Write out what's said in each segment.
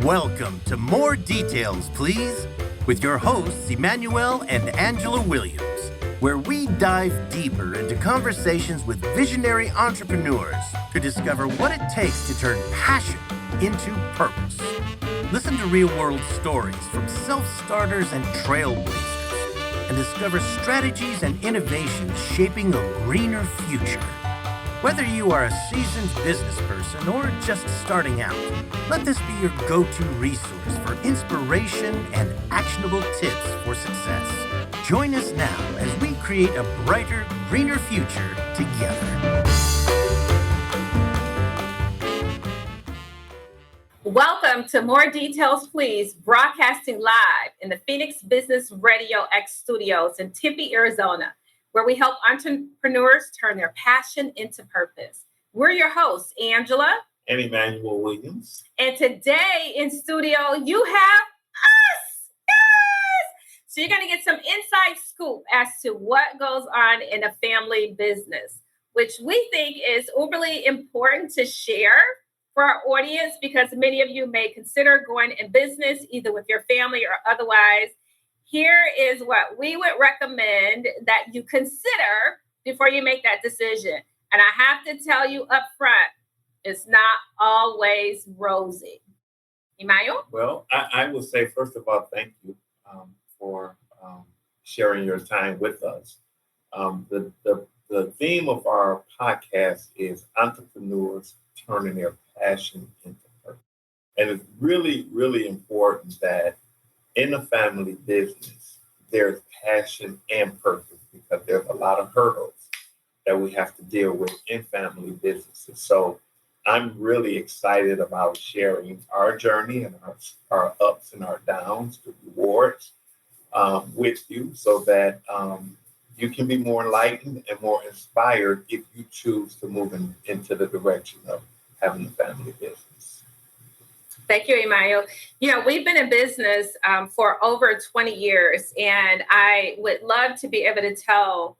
Welcome to More Details, Please, with your hosts, Emmanuel and Angela Williams, where we dive deeper into conversations with visionary entrepreneurs to discover what it takes to turn passion into purpose. Listen to real-world stories from self-starters and trailblazers, and discover strategies and innovations shaping a greener future. Whether you are a seasoned business person or just starting out, let this be your go-to resource for inspiration and actionable tips for success. Join us now as we create a brighter, greener future together. Welcome to More Details, Please, broadcasting live in the Phoenix Business RadioX studios in Tempe, Arizona, where we help entrepreneurs turn their passion into purpose. We're your hosts, Angela and Emmanuel Williams. And today in studio, you have us. Yes! So you're going to get some inside scoop as to what goes on in a family business, which we think is overly important to share for our audience because many of you may consider going in business either with your family or otherwise. Here is what we would recommend that you consider before you make that decision. And I have to tell you up front, it's not always rosy. Emmanuel? Well, I will say, first of all, thank you for sharing your time with us. The theme of our podcast is entrepreneurs turning their passion into purpose. And it's really, really important that in a family business, there's passion and purpose because there's a lot of hurdles that we have to deal with in family businesses. So I'm really excited about sharing our journey and our ups and our downs, the rewards with you so that you can be more enlightened and more inspired if you choose to move into the direction of having a family business. Thank you, Emmanuel. You know, we've been in business for over 20 years, and I would love to be able to tell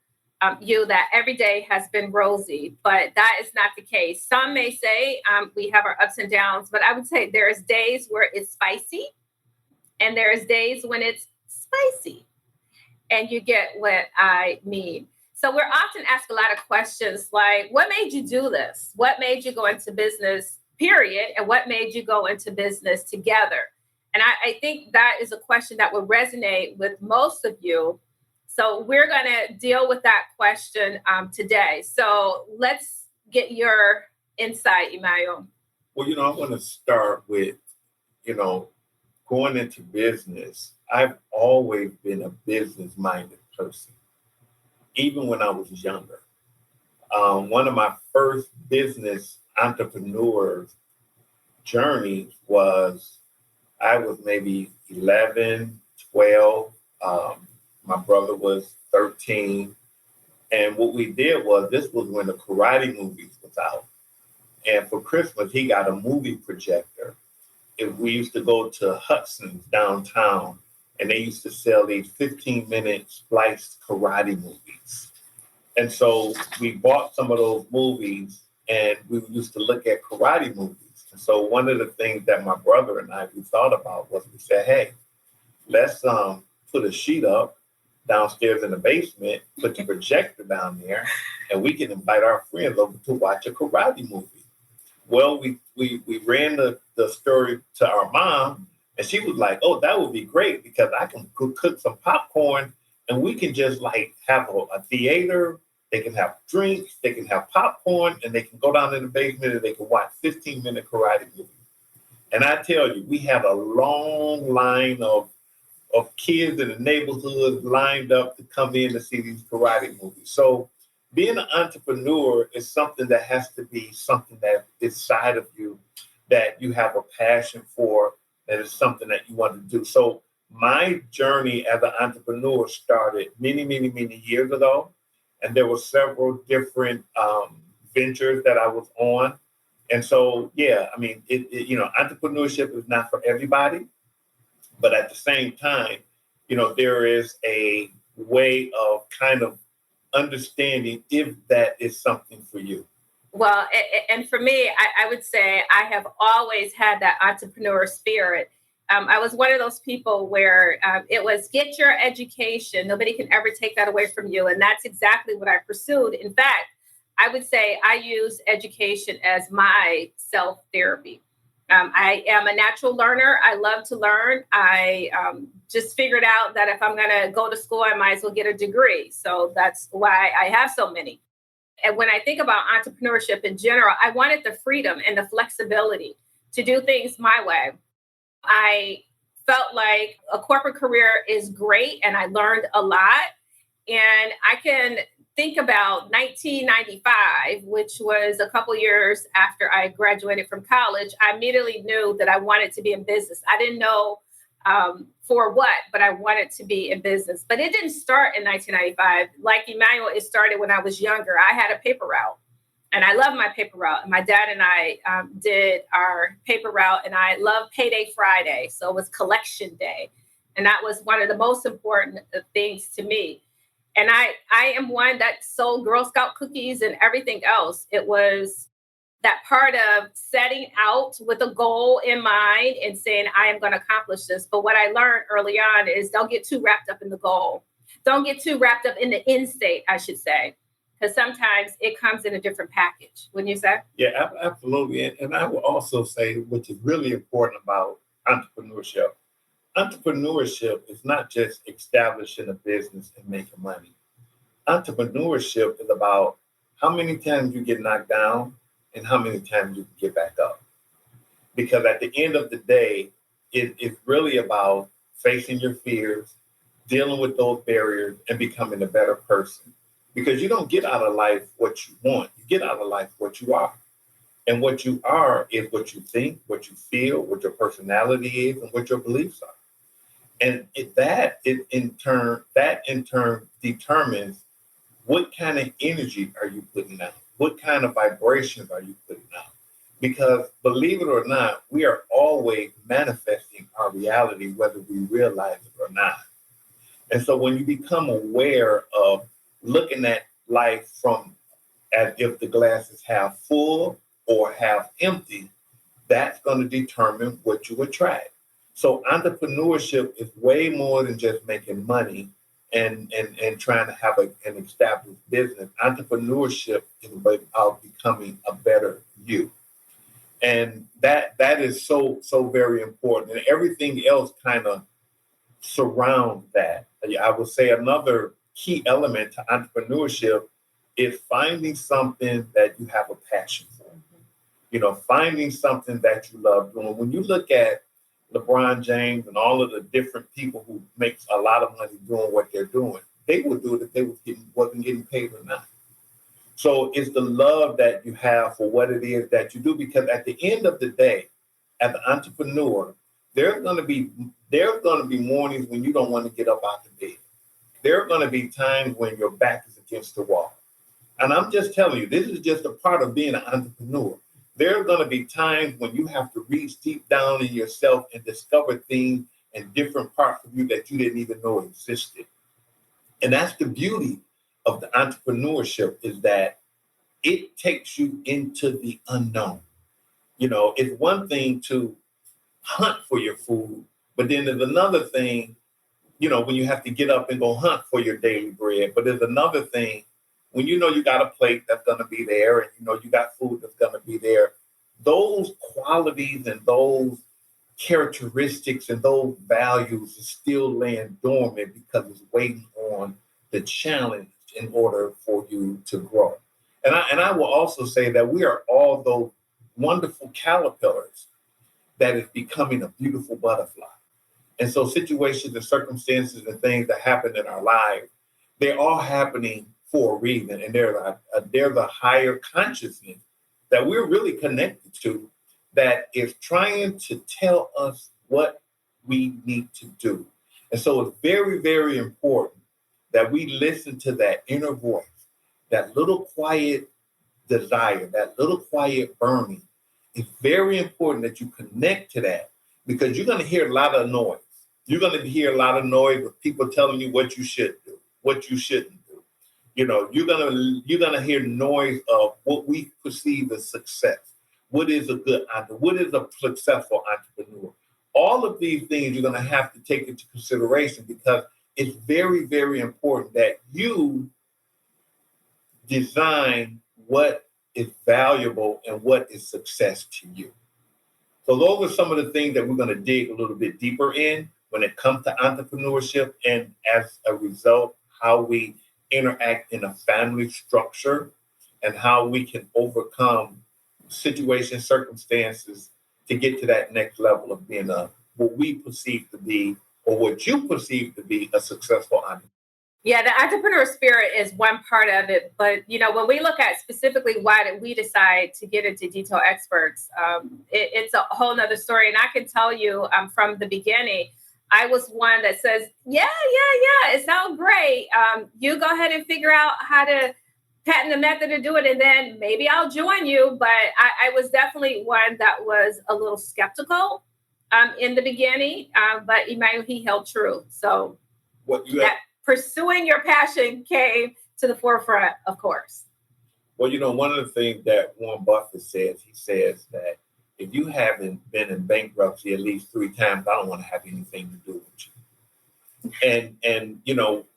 you that every day has been rosy, but that is not the case. Some may say we have our ups and downs, but I would say there's days where it's spicy, and there's days when it's spicy, and you get what I mean. So we're often asked a lot of questions like, what made you do this? What made you go into business? Period. And what made you go into business together? And I think that is a question that would resonate with most of you. So we're going to deal with that question today. So let's get your insight, Emmanuel. Well, I want to start with, going into business. I've always been a business-minded person, even when I was younger. One of my first business entrepreneur's journey was I was maybe 11, 12. My brother was 13. And what we did was, this was when the karate movies was out. And for Christmas, he got a movie projector. We used to go to Hudson's downtown, and they used to sell these 15-minute spliced karate movies. And so we bought some of those movies, and we used to look at karate movies. And so one of the things that my brother and we thought about was we said, hey, let's put a sheet up downstairs in the basement, put the projector down there, and we can invite our friends over to watch a karate movie. Well, we ran the story to our mom, and she was like, oh, that would be great because I can cook some popcorn, and we can just have a theater. They can have drinks, they can have popcorn, and they can go down in the basement and they can watch 15-minute karate movies. And I tell you, we had a long line of kids in the neighborhood lined up to come in to see these karate movies. So being an entrepreneur is something that has to be something that is inside of you, that you have a passion for, that is something that you want to do. So my journey as an entrepreneur started many, many, many years ago. And there were several different ventures that I was on. And so, entrepreneurship is not for everybody. But at the same time, there is a way of kind of understanding if that is something for you. Well, and for me, I would say I have always had that entrepreneur spirit. I was one of those people where it was get your education. Nobody can ever take that away from you. And that's exactly what I pursued. In fact, I would say I use education as my self therapy. I am a natural learner. I love to learn. I just figured out that if I'm going to go to school, I might as well get a degree. So that's why I have so many. And when I think about entrepreneurship in general, I wanted the freedom and the flexibility to do things my way. I felt like a corporate career is great and I learned a lot. And I can think about 1995, which was a couple years after I graduated from college. I immediately knew that I wanted to be in business. I didn't know for what, but I wanted to be in business. But it didn't start in 1995. Like Emmanuel, it started when I was younger. I had a paper route and I love my paper route. And my dad and I did our paper route and I love Payday Friday. So it was collection day. And that was one of the most important things to me. And I am one that sold Girl Scout cookies and everything else. It was that part of setting out with a goal in mind and saying, I am going to accomplish this. But what I learned early on is don't get too wrapped up in the goal. Don't get too wrapped up in the end state, I should say, because sometimes it comes in a different package. Wouldn't you say? Yeah, absolutely. And I will also say, which is really important about entrepreneurship. Entrepreneurship is not just establishing a business and making money. Entrepreneurship is about how many times you get knocked down and how many times you can get back up. Because at the end of the day, it's really about facing your fears, dealing with those barriers, and becoming a better person. Because you don't get out of life what you want. You get out of life what you are. And what you are is what you think, what you feel, what your personality is, and what your beliefs are. And that in turn determines what kind of energy are you putting out? What kind of vibrations are you putting out? Because believe it or not, we are always manifesting our reality, whether we realize it or not. And so when you become aware of looking at life from as if the glass is half full or half empty, that's going to determine what you attract. So entrepreneurship is way more than just making money and trying to have an established business. Entrepreneurship is about becoming a better you. And that is so very important. And everything else kind of surrounds that. I would say another key element to entrepreneurship is finding something that you have a passion for. You know, finding something that you love doing. When you look at LeBron James and all of the different people who make a lot of money doing what they're doing, they would do it if they wasn't getting paid or not. So it's the love that you have for what it is that you do, because at the end of the day, as an entrepreneur, there's going to be mornings when you don't want to get up out of bed. There are going to be times when your back is against the wall. And I'm just telling you, this is just a part of being an entrepreneur. There are going to be times when you have to reach deep down in yourself and discover things in different parts of you that you didn't even know existed. And that's the beauty of the entrepreneurship, is that it takes you into the unknown. You know, it's one thing to hunt for your food, but then there's another thing, you know, when you have to get up and go hunt for your daily bread. But there's another thing when you know you got a plate that's going to be there and you know you got food that's going to be there. Those qualities and those characteristics and those values are still laying dormant because it's waiting on the challenge in order for you to grow. And I will also say that we are all those wonderful caterpillars that is becoming a beautiful butterfly. And so situations and circumstances and things that happen in our lives, they're all happening for a reason. And there's a higher consciousness that we're really connected to that is trying to tell us what we need to do. And so it's very, very important that we listen to that inner voice, that little quiet desire, that little quiet burning. It's very important that you connect to that, because you're going to hear a lot of noise. You're going to hear a lot of noise with people telling you what you should do, what you shouldn't do. You're gonna hear noise of what we perceive as success. What is a good entrepreneur? What is a successful entrepreneur? All of these things you're gonna have to take into consideration because it's very, very important that you design what is valuable and what is success to you. So those are some of the things that we're going to dig a little bit deeper in when it comes to entrepreneurship, and as a result, how we interact in a family structure and how we can overcome situations, circumstances to get to that next level of being what we perceive to be, or what you perceive to be, a successful entrepreneur. Yeah, the entrepreneur spirit is one part of it. But, when we look at specifically why did we decide to get into Detail Experts, it's a whole nother story. And I can tell you from the beginning, I was one that says, yeah, it sounds great. You go ahead and figure out how to patent the method to do it, and then maybe I'll join you. But I was definitely one that was a little skeptical in the beginning. But Emmanuel, he held true. So pursuing your passion came to the forefront, of course. Well, one of the things that Warren Buffett says, he says that if you haven't been in bankruptcy at least 3 times, I don't want to have anything to do with you. And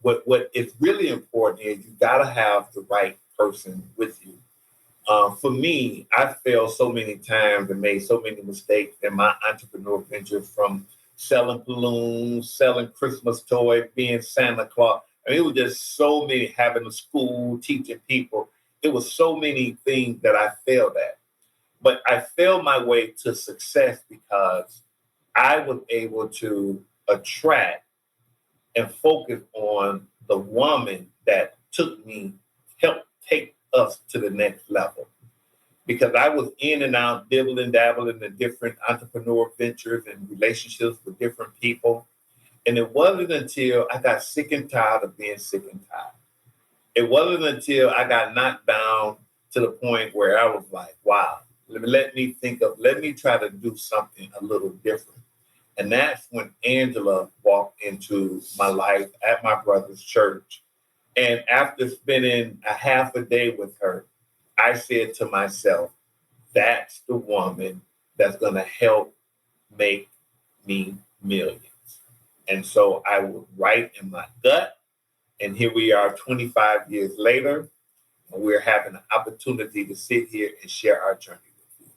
what is really important is you got to have the right person with you. For me, I failed so many times and made so many mistakes in my entrepreneur venture, from selling balloons, selling Christmas toys, being Santa Claus. I mean, it was just so many, having a school, teaching people. It was so many things that I failed at. But I failed my way to success because I was able to attract and focus on the woman that helped take us to the next level. Because I was in and out, dabbling in different entrepreneur ventures and relationships with different people. And it wasn't until I got sick and tired of being sick and tired. It wasn't until I got knocked down to the point where I was like, wow, let me try to do something a little different. And that's when Angela walked into my life at my brother's church. And after spending a half a day with her, I said to myself, that's the woman that's going to help make me millions. And so I was right in my gut. And here we are 25 years later, and we're having an opportunity to sit here and share our journey with you.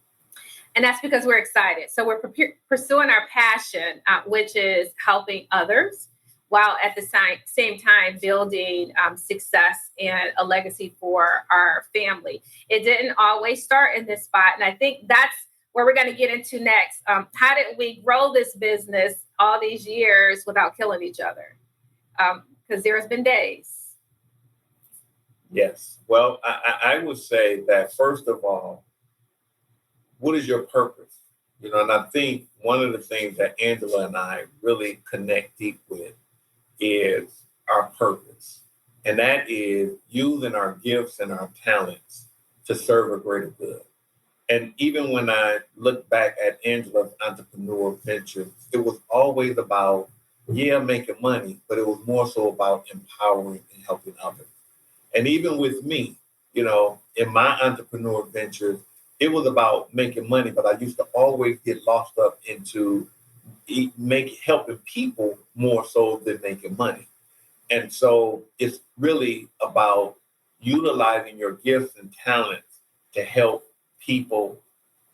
And that's because we're excited. So we're pursuing our passion, which is helping others, while at the same time building success and a legacy for our family. It didn't always start in this spot. And I think that's where we're going to get into next. How did we grow this business all these years without killing each other? Because there's been days. Yes. Well, I would say that, first of all, what is your purpose? And I think one of the things that Angela and I really connect deep with is our purpose. And that is using our gifts and our talents to serve a greater good. And even when I look back at Angela's entrepreneur ventures, it was always about, making money, but it was more so about empowering and helping others. And even with me, in my entrepreneur ventures, it was about making money, but I used to always get lost up into helping people more so than making money. And so it's really about utilizing your gifts and talents to help people,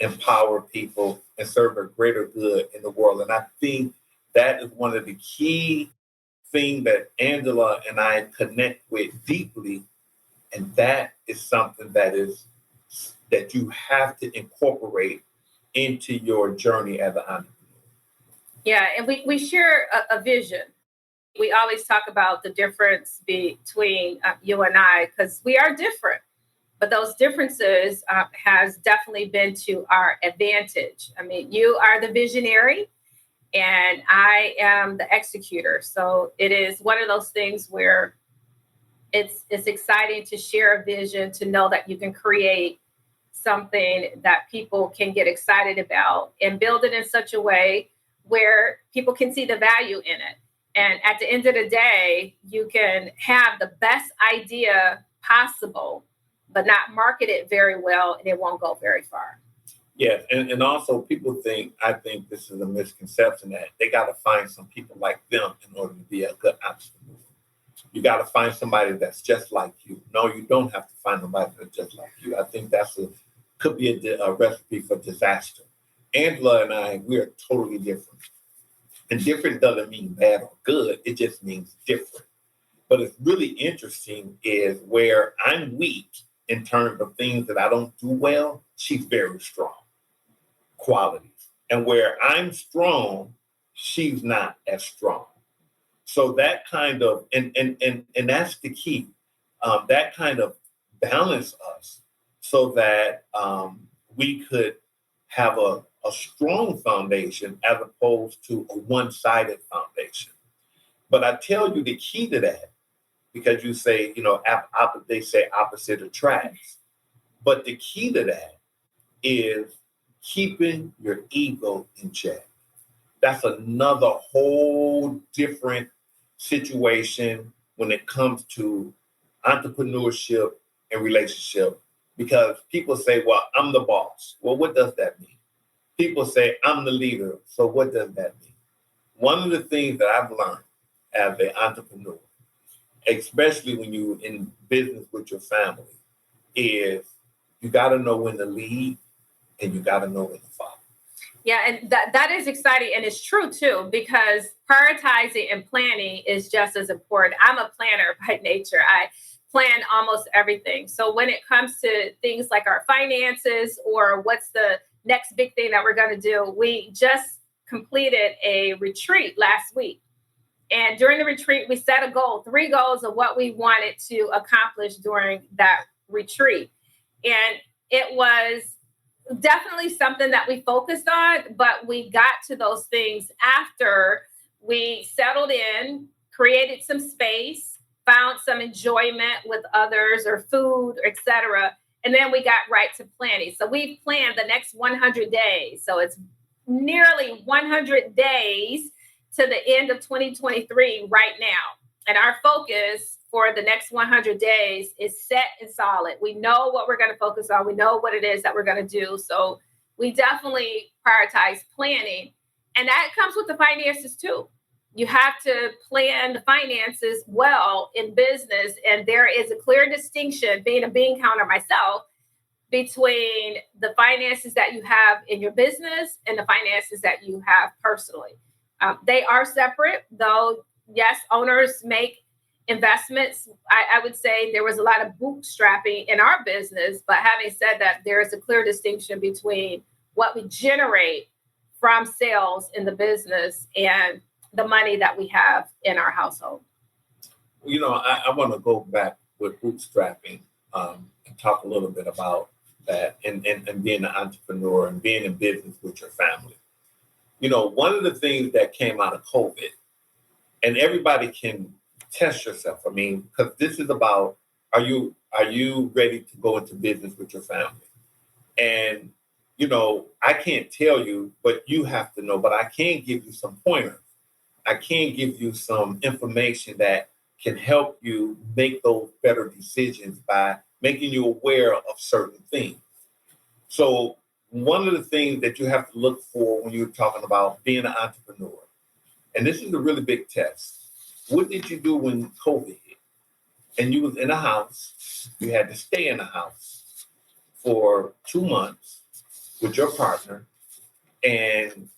empower people, and serve a greater good in the world. And I think that is one of the key things that Angela and I connect with deeply. And that is something that you have to incorporate into your journey as an entrepreneur. Yeah, and we share a vision. We always talk about the difference between you and I, because we are different. But those differences has definitely been to our advantage. I mean, you are the visionary and I am the executor. So it is one of those things where it's exciting to share a vision, to know that you can create something that people can get excited about and build it in such a way where people can see the value in it. And at the end of the day, you can have the best idea possible, but not market it very well, and it won't go very far. Yes, and also I think this is a misconception that they got to find some people like them in order to be a good entrepreneur. You got to find somebody that's just like you. No, you don't have to find somebody that's just like you. I think could be a recipe for disaster. Angela and I, we are totally different. And different doesn't mean bad or good. It just means different. But it's really interesting is where I'm weak in terms of things that I don't do well, she's very strong. Qualities. And where I'm strong, she's not as strong. So that kind of, and that's the key, that kind of balance us so that we could have a strong foundation as opposed to a one-sided foundation. But I tell you the key to that, because you say, they say opposite attracts. But the key to that is keeping your ego in check. That's another whole different situation when it comes to entrepreneurship and relationship, because people say, well, I'm the boss. Well, what does that mean? People say, I'm the leader. So what does that mean? One of the things that I've learned as an entrepreneur, especially when you're in business with your family, is you got to know when to lead and you got to know when to follow. Yeah, and that is exciting, and it's true too, because prioritizing and planning is just as important. I'm a planner by nature. I plan almost everything. So when it comes to things like our finances or what's the next big thing that we're going to do, we just completed a retreat last week. And during the retreat, we set a goal, 3 goals of what we wanted to accomplish during that retreat. And it was definitely something that we focused on, but we got to those things after we settled in, created some space, found some enjoyment with others or food, etc. And then we got right to planning. So we planned the next 100 days. So it's nearly 100 days to the end of 2023 right now. And our focus for the next 100 days is set and solid. We know what we're going to focus on. We know what it is that we're going to do. So we definitely prioritize planning. And that comes with the finances too. You have to plan the finances well in business. And there is a clear distinction, being a bean counter myself, between the finances that you have in your business and the finances that you have personally. They are separate, though. Yes, owners make investments. I would say there was a lot of bootstrapping in our business, but having said that, there is a clear distinction between what we generate from sales in the business and the money that we have in our household. I want to go back with bootstrapping and talk a little bit about that and being an entrepreneur and being in business with your family. One of the things that came out of COVID, and everybody can test yourself. I mean, because this is about, are you ready to go into business with your family? And, I can't tell you, but you have to know, but I can give you some pointers. I can give you some information that can help you make those better decisions by making you aware of certain things. So one of the things that you have to look for when you're talking about being an entrepreneur, and this is a really big test. What did you do when COVID hit? And you was in a house, you had to stay in a house for 2 months with your partner. And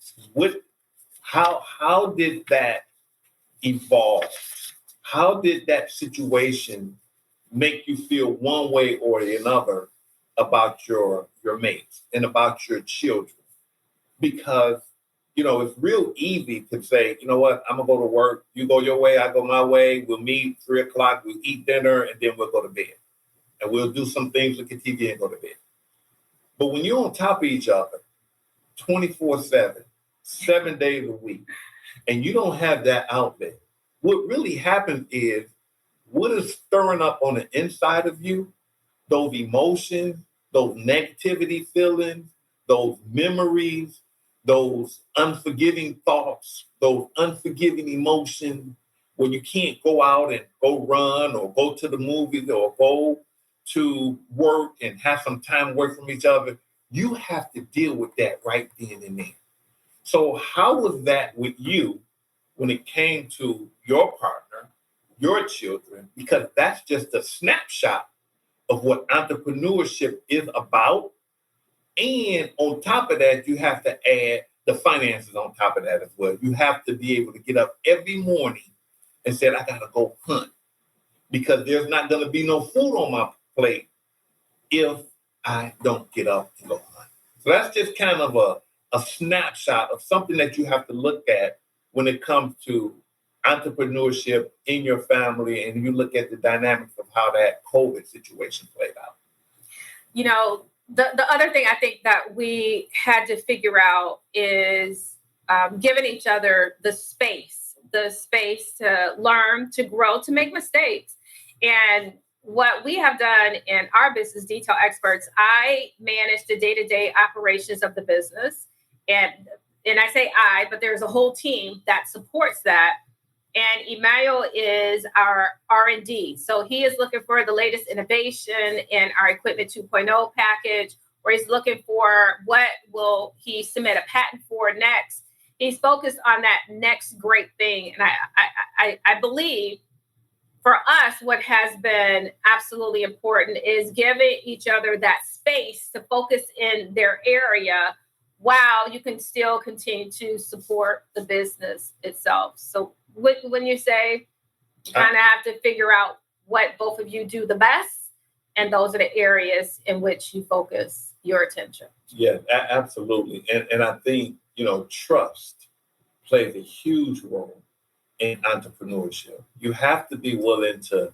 how did that evolve? How did that situation make you feel one way or another about your mates and about your children? Because it's real easy to say, you know what, I'm going to go to work. You go your way, I go my way. We'll meet 3:00, we'll eat dinner, and then we'll go to bed. And we'll do some things, look at TV and go to bed. But when you're on top of each other 24/7, 7 days a week, and you don't have that outlet, what really happens is what is stirring up on the inside of you, those emotions, those negativity feelings, those memories, those unforgiving thoughts, those unforgiving emotions, when you can't go out and go run or go to the movies or go to work and have some time away from each other, you have to deal with that right then and there. So how was that with you when it came to your partner, your children? Because that's just a snapshot of what entrepreneurship is about. And on top of that, you have to add the finances on top of that as well. You have to be able to get up every morning and say, I got to go hunt, because there's not going to be no food on my plate if I don't get up and go hunt. So that's just kind of a snapshot of something that you have to look at when it comes to entrepreneurship in your family, and you look at the dynamics of how that COVID situation played out. You know, the other thing I think that we had to figure out is giving each other the space to learn, to grow, to make mistakes. And what we have done in our business, DetailXPerts, I manage the day-to-day operations of the business. And I say I, but there's a whole team that supports that. And Emmanuel is our R&D. So he is looking for the latest innovation in our Equipment 2.0 package, or he's looking for what will he submit a patent for next. He's focused on that next great thing. And I believe for us, what has been absolutely important is giving each other that space to focus in their area while you can still continue to support the business itself. So when you say you kind of have to figure out what both of you do the best, and those are the areas in which you focus your attention. Yeah, absolutely. And I think, trust plays a huge role in entrepreneurship. You have to be willing to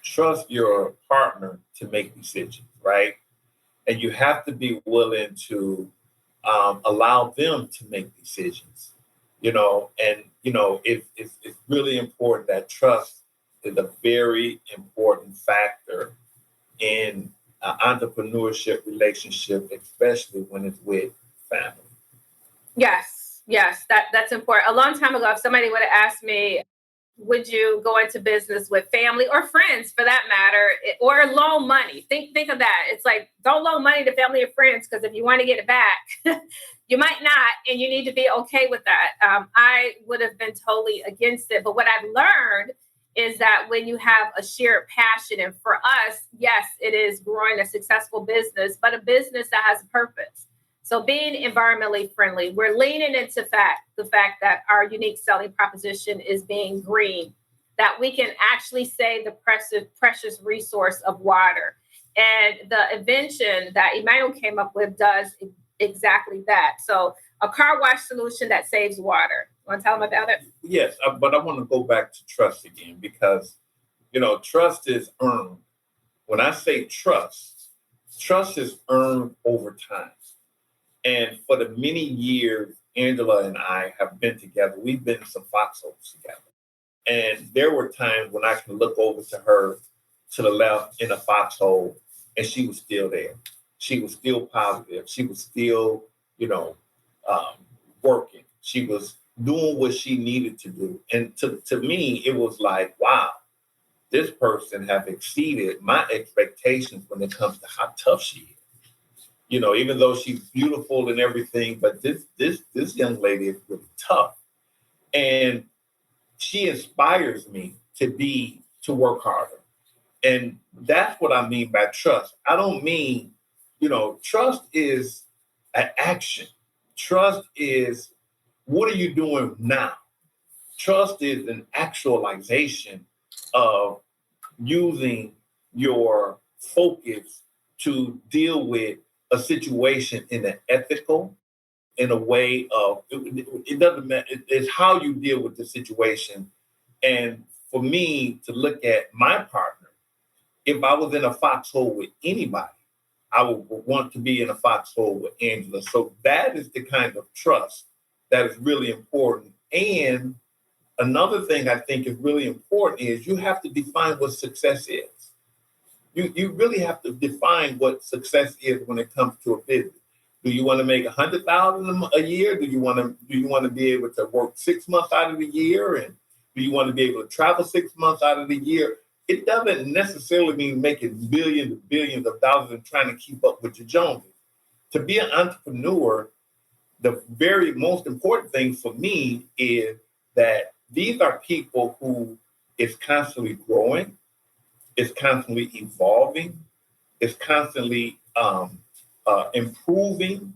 trust your partner to make decisions, right? And you have to be willing to allow them to make decisions, it's really important that trust is a very important factor in entrepreneurship relationship, especially when it's with family. Yes, that's important. A long time ago, if somebody would have asked me, would you go into business with family or friends for that matter, or loan money? Think of that. It's like, don't loan money to family or friends, because if you want to get it back, you might not, and you need to be okay with that. I would have been totally against it. But what I've learned is that when you have a shared passion, and for us, yes, it is growing a successful business, but a business that has a purpose. So being environmentally friendly, we're leaning into the fact that our unique selling proposition is being green, that we can actually save the precious resource of water. And the invention that Emmanuel came up with does exactly that. So a car wash solution that saves water. You want to tell them about it? Yes, but I want to go back to trust again, because, trust is earned. When I say trust is earned over time. And for the many years Angela and I have been together, we've been in some foxholes together. And there were times when I could look over to her to the left in a foxhole, and she was still there. She was still positive. She was still, working. She was doing what she needed to do. And to me, it was like, wow, this person have exceeded my expectations when it comes to how tough she is. Even though she's beautiful and everything, but this young lady is really tough. And she inspires me to work harder. And that's what I mean by trust. I don't mean, trust is an action. Trust is, what are you doing now? Trust is an actualization of using your focus to deal with a situation in an ethical, in a way of, it doesn't matter, it's how you deal with the situation. And for me to look at my partner, if I was in a foxhole with anybody, I would want to be in a foxhole with Angela. So that is the kind of trust that is really important. And another thing I think is really important is you have to define what success is. You really have to define what success is when it comes to a business. Do you want to make $100,000 a year? Do you want to be able to work 6 months out of the year? And do you want to be able to travel 6 months out of the year? It doesn't necessarily mean making billions and billions of dollars and trying to keep up with your Joneses. To be an entrepreneur, the very most important thing for me is that these are people who is constantly growing, is constantly evolving, is constantly improving,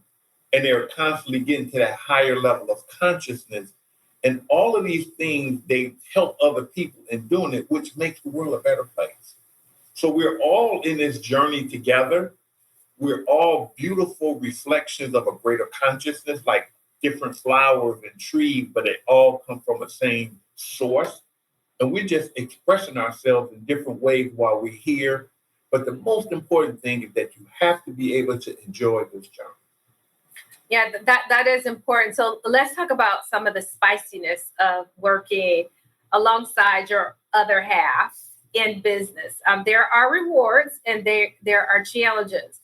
and they're constantly getting to that higher level of consciousness. And all of these things, they help other people in doing it, which makes the world a better place. So we're all in this journey together. We're all beautiful reflections of a greater consciousness, like different flowers and trees, but they all come from the same source. And we're just expressing ourselves in different ways while we're here. But the most important thing is that you have to be able to enjoy this journey. Yeah, that is important. So let's talk about some of the spiciness of working alongside your other half in business. There are rewards and there are challenges.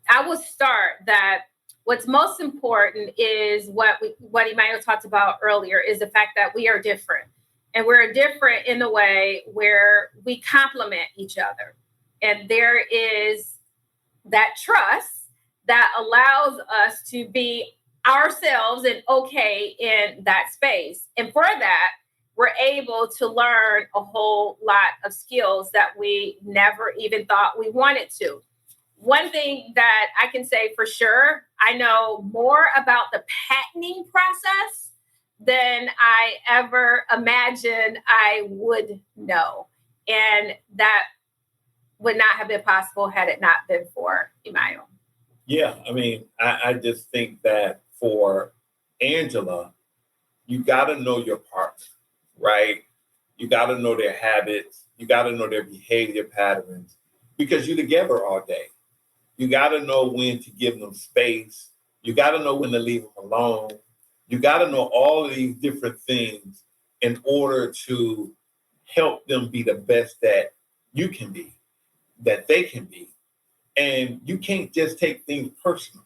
I will start that what's most important is what Emmanuel talked about earlier is the fact that we are different. And we're different in the way where we complement each other. And there is that trust that allows us to be ourselves and okay in that space. And for that, we're able to learn a whole lot of skills that we never even thought we wanted to. One thing that I can say for sure, I know more about the patenting process than I ever imagined I would know. And that would not have been possible had it not been for Emmanuel. Yeah, I mean, I just think that for Angela, you got to know your partner, right? You got to know their habits. You got to know their behavior patterns because you're together all day. You got to know when to give them space. You got to know when to leave them alone. You got to know all of these different things in order to help them be the best that you can be, that they can be. And you can't just take things personal.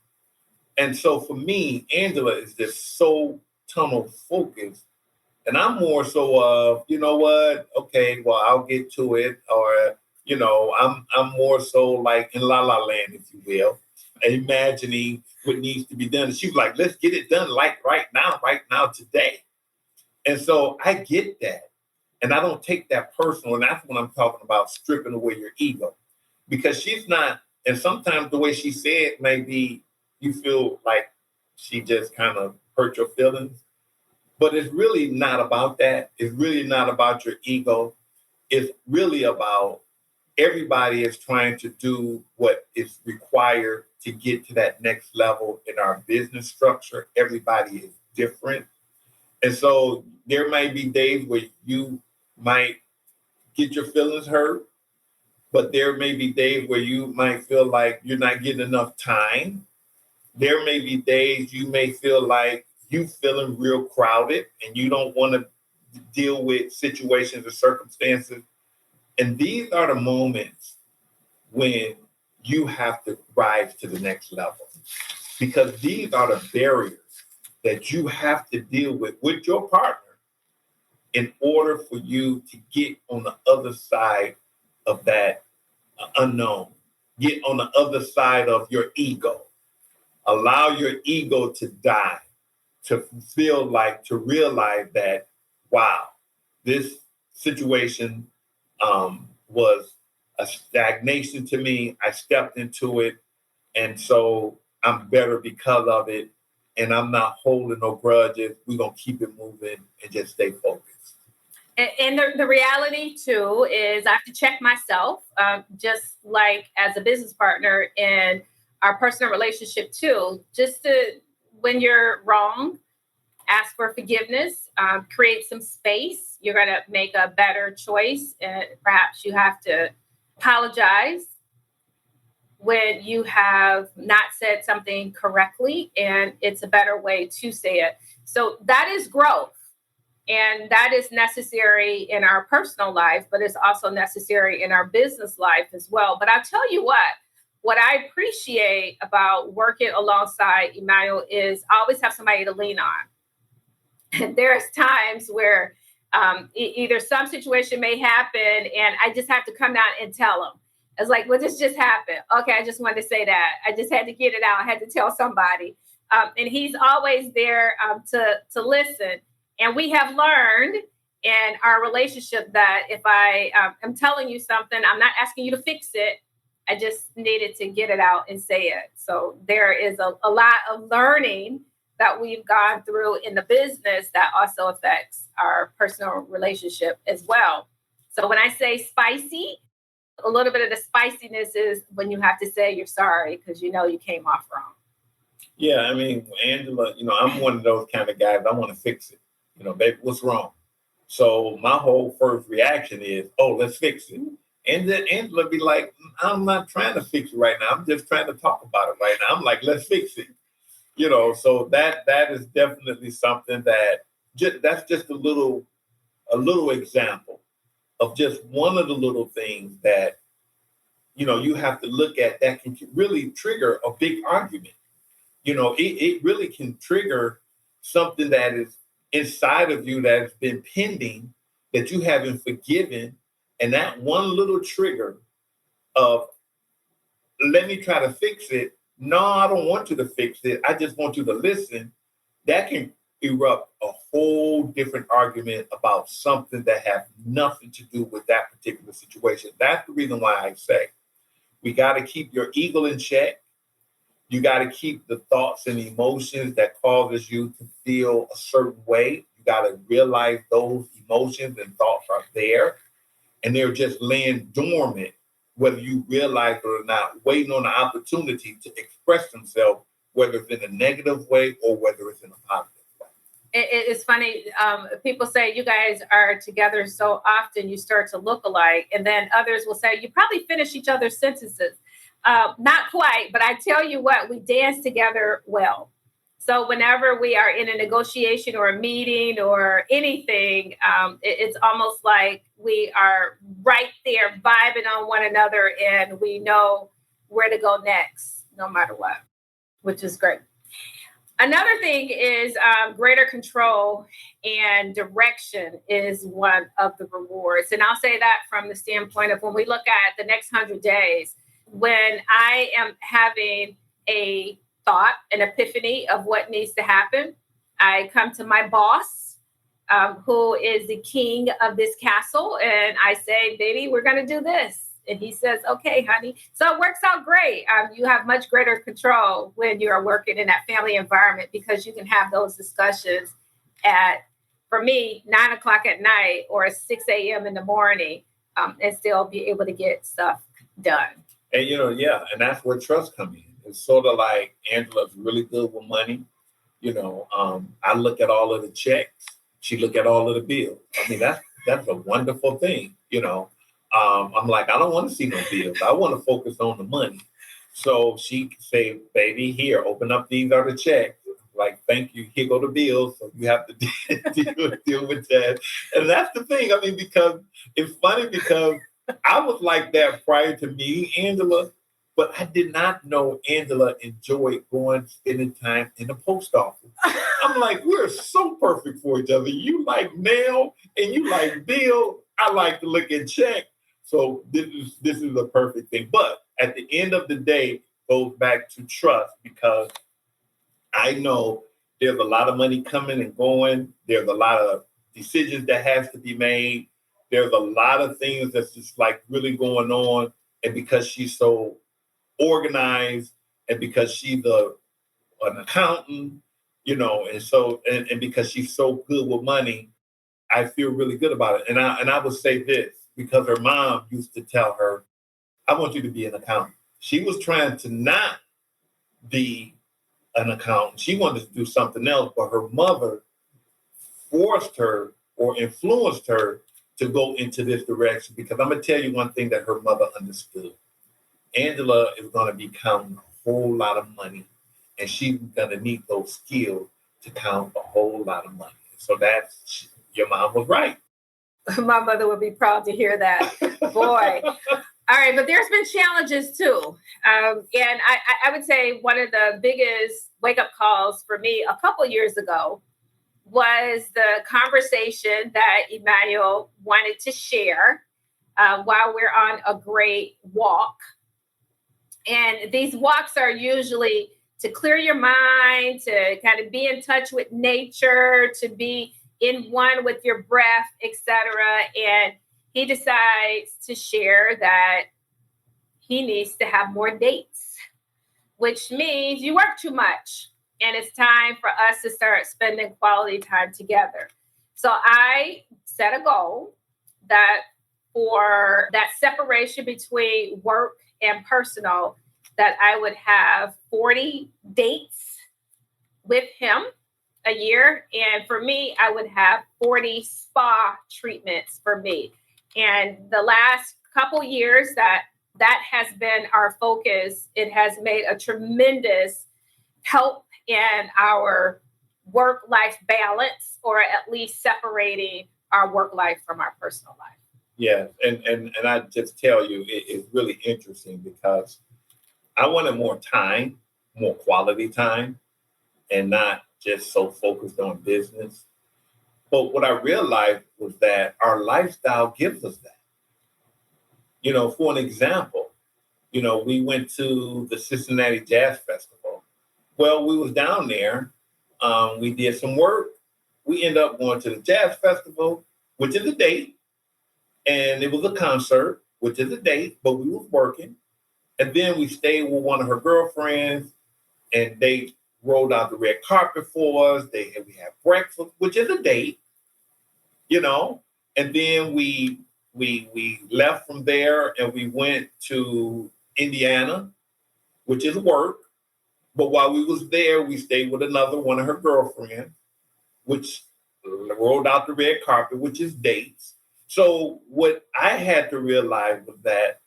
And so for me, Angela is just so tunnel focused. And I'm more so of, you know what? Okay, well, I'll get to it. Or, you know, I'm more so like in La La Land, if you will, imagining what needs to be done. And she was like, let's get it done like right now, today. And so I get that. And I don't take that personal. And that's what I'm talking about, stripping away your ego. Because she's not, and sometimes the way she said, maybe you feel like she just kind of hurt your feelings. But it's really not about that. It's really not about your ego. It's really about everybody is trying to do what is required to get to that next level in our business structure. Everybody is different. And so there might be days where you might get your feelings hurt. But there may be days where you might feel like you're not getting enough time. There may be days you may feel like you feeling real crowded and you don't want to deal with situations or circumstances. And these are the moments when you have to rise to the next level because these are the barriers that you have to deal with your partner in order for you to get on the other side of that unknown, get on the other side of your ego, allow your ego to die, to realize that, wow, this situation was a stagnation to me. I stepped into it. And so I'm better because of it. And I'm not holding no grudges. We're going to keep it moving and just stay focused. And the reality, too, is I have to check myself, just like as a business partner in our personal relationship, too, just to, when you're wrong, ask for forgiveness, create some space. You're going to make a better choice. And perhaps you have to apologize when you have not said something correctly, and it's a better way to say it. So that is growth. And that is necessary in our personal life, but it's also necessary in our business life as well. But I'll tell you what, what I appreciate about working alongside Emmanuel is I always have somebody to lean on. And there's times where either some situation may happen and I just have to come down and tell him. It's like, well, this just happened. Okay, I just wanted to say that. I just had to get it out. I had to tell somebody. And he's always there to listen. And we have learned in our relationship that if I am telling you something, I'm not asking you to fix it. I just needed to get it out and say it. So there is a lot of learning that we've gone through in the business that also affects our personal relationship as well. So when I say spicy, a little bit of the spiciness is when you have to say you're sorry because you know you came off wrong. Yeah, I mean, Angela, I'm one of those kind of guys. I want to fix it. Baby, what's wrong? So my whole first reaction is, oh, let's fix it. And then Angela be like, I'm not trying to fix it right now. I'm just trying to talk about it right now. I'm like, let's fix it. So that is definitely something that's just a little example of just one of the little things that, you have to look at that can really trigger a big argument. It really can trigger something that is inside of you that has been pending that you haven't forgiven. And that one little trigger of, let me try to fix it. No, I don't want you to fix it. I just want you to listen. That can erupt a whole different argument about something that has nothing to do with that particular situation. That's the reason why I say we got to keep your ego in check. You got to keep the thoughts and emotions that causes you to feel a certain way. You got to realize those emotions and thoughts are there and they're just laying dormant, whether you realize it or not, waiting on the opportunity to express themselves, whether it's in a negative way or whether it's in a positive way. It's funny. People say you guys are together so often you start to look alike. And then others will say you probably finish each other's sentences. Not quite, but I tell you what, we dance together well. So whenever we are in a negotiation or a meeting or anything, it's almost like we are right there vibing on one another and we know where to go next, no matter what, which is great. Another thing is greater control and direction is one of the rewards. And I'll say that from the standpoint of when we look at the next 100 days, when I am having a thought, an epiphany of what needs to happen, I come to my boss, who is the king of this castle, and I say, baby, we're going to do this. And he says, okay, honey. So it works out great. You have much greater control when you're working in that family environment because you can have those discussions at, for me, 9 o'clock at night or 6 a.m. in the morning, and still be able to get stuff done. And, and that's where trust comes in. It's sort of like Angela's really good with money. I look at all of the checks. She look at all of the bills. I mean, that's a wonderful thing, I'm like, I don't want to see no bills. I want to focus on the money. So she say, baby, here, open up. These are the checks. Like, thank you. Here go the bills. So you have to deal with that. And that's the thing. I mean, because it's funny because I was like that prior to meeting Angela, but I did not know Angela enjoyed spending time in the post office. I'm like, we're so perfect for each other. You like mail and you like bill. I like to look at check. So this is a perfect thing. But at the end of the day, it goes back to trust because I know there's a lot of money coming and going. There's a lot of decisions that has to be made. There's a lot of things that's just like really going on. And because she's so organized and because she's an accountant, and so and because she's so good with money, I feel really good about it. And I would say this because her mom used to tell her, I want you to be an accountant. She was trying to not be an accountant. She wanted to do something else, but her mother forced her or influenced her to go into this direction because I'm going to tell you one thing that her mother understood. Angela is going to be counting a whole lot of money, and she's going to need those skills to count a whole lot of money. So your mom was right. My mother would be proud to hear that. Boy, All right, but there's been challenges too. And I would say one of the biggest wake-up calls for me a couple years ago was the conversation that Emmanuel wanted to share while we're on a great walk. And these walks are usually to clear your mind, to kind of be in touch with nature, to be in one with your breath, etc. And he decides to share that he needs to have more dates, which means you work too much. And it's time for us to start spending quality time together. So I set a goal that for that separation between work and personal, that I would have 40 dates with him a year. And for me, I would have 40 spa treatments for me. And the last couple years that has been our focus, it has made a tremendous help in our work-life balance, or at least separating our work life from our personal life. Yeah, and I just tell you, it's really interesting because I wanted more time, more quality time, and not just so focused on business. But what I realized was that our lifestyle gives us that. For an example, we went to the Cincinnati Jazz Festival. Well, we was down there. We did some work. We ended up going to the Jazz Festival, which is a date. And it was a concert, which is a date, but we was working. And then we stayed with one of her girlfriends, and they rolled out the red carpet for us. We had breakfast, which is a date, And then we left from there, and we went to Indiana, which is work. But while we was there, we stayed with another one of her girlfriends, which rolled out the red carpet, which is dates. So what I had to realize was that,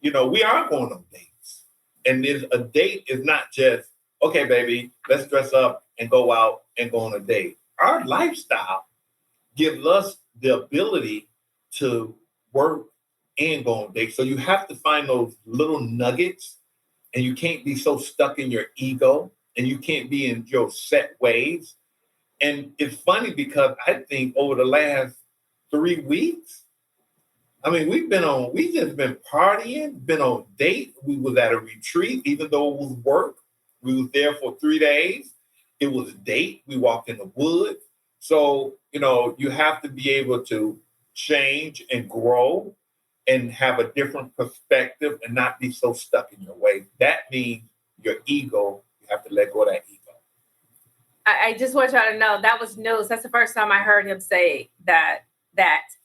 we are going on dates. And a date is not just, okay, baby, let's dress up and go out and go on a date. Our lifestyle gives us the ability to work and go on dates. So you have to find those little nuggets, and you can't be so stuck in your ego, and you can't be in your set ways. And it's funny because I think over the last 3 weeks, we just been partying, been on date. We was at a retreat, even though it was work. We was there for 3 days. It was a date. We walked in the woods. So, you have to be able to change and grow and have a different perspective and not be so stuck in your ways. That means your ego, you have to let go of that ego. I just want y'all to know that was news. That's the first time I heard him say that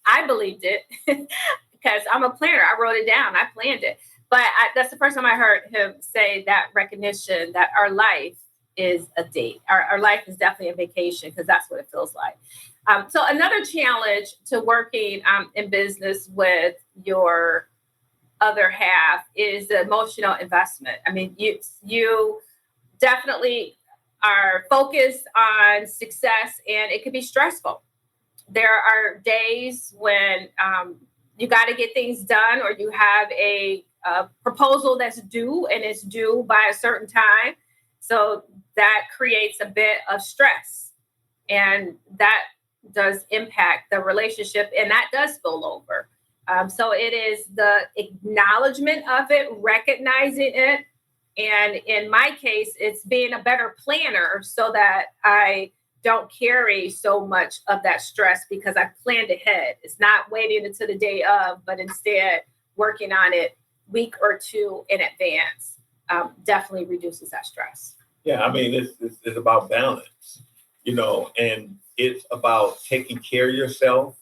I believed it because I'm a planner. I wrote it down. I planned it. But that's the first time I heard him say that recognition that our life is a date. Our life is definitely a vacation, because that's what it feels like. So another challenge to working in business with your other half is the emotional investment. You definitely are focused on success, and it can be stressful. There are days when you got to get things done, or you have a proposal that's due, and it's due by a certain time. So that creates a bit of stress, and that does impact the relationship, and that does spill over. So it is the acknowledgement of it, recognizing it. And in my case, it's being a better planner so that I don't carry so much of that stress, because I planned ahead. It's not waiting until the day of, but instead working on it week or two in advance definitely reduces that stress. Yeah, it's about balance, and it's about taking care of yourself.